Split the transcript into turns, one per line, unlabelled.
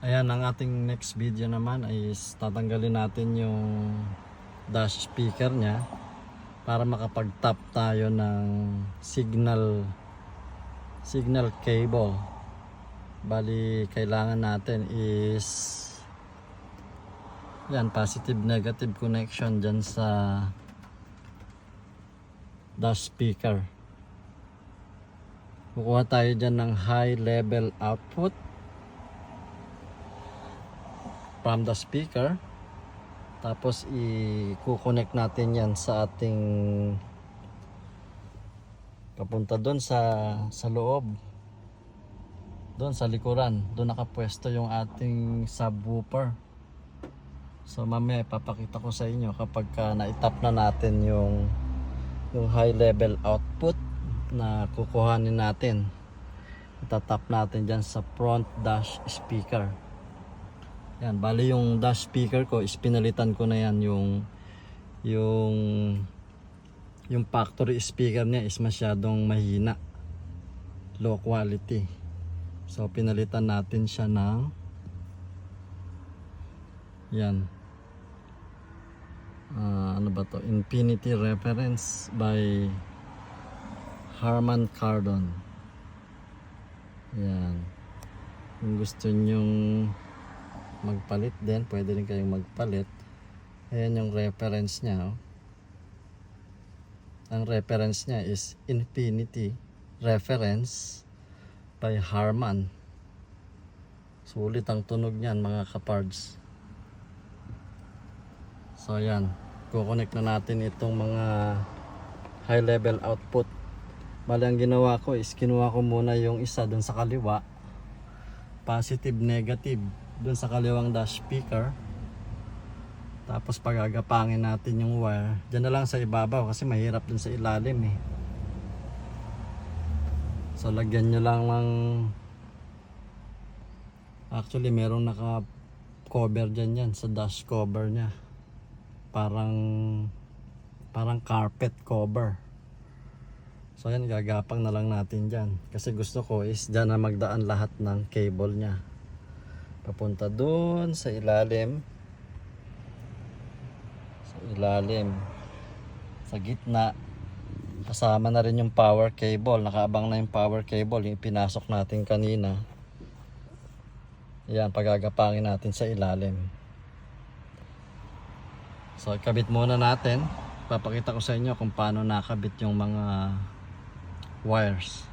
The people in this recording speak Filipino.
Ayan, ang ating next video naman is tatanggalin natin yung dash speaker nya para makapag-tap tayo ng signal cable. Bali kailangan natin is yan, positive negative connection dyan sa dash speaker. Kukuha tayo dyan ng high level output from the speaker, tapos i-connect natin yan sa ating papunta doon sa loob, doon sa likuran, doon nakapwesto yung ating subwoofer. So mamaya ipapakita ko sa inyo kapag na-tap na natin yung high level output na kukuhanin natin, itatap natin dyan sa front dash speaker. Yan, bali yung dash speaker ko is pinalitan ko na yan, yung factory speaker niya is masyadong mahina, low quality. So pinalitan natin siya ng yan, ano ba to, Infinity Reference by Harman Kardon. Yan, kung gusto nyong magpalit din, pwede rin kayong magpalit. Ayan yung reference nya, oh. Ang reference nya is Infinity Reference by Harman. Sulit ang tunog nyan mga kapards. So ayan, kukonek na natin itong mga high level output. Bali ang ginawa ko is kinuha ko muna yung isa dun sa kaliwa, positive negative dun sa kaliwang dash speaker, tapos pagagapangin natin yung wire dyan na lang sa ibabaw kasi mahirap dun sa ilalim eh. So lagyan nyo lang ng, actually merong naka cover dyan yan sa dash cover nya, parang carpet cover. So yan, gagapang na lang natin dyan kasi gusto ko is dyan na magdaan lahat ng cable nya papunta doon sa ilalim, sa gitna, kasama na rin yung power cable. Nakaabang na yung power cable, yung pinasok natin kanina. Yan, pagagapangin natin sa ilalim. So ikabit muna natin, papakita ko sa inyo kung paano nakabit yung mga wires.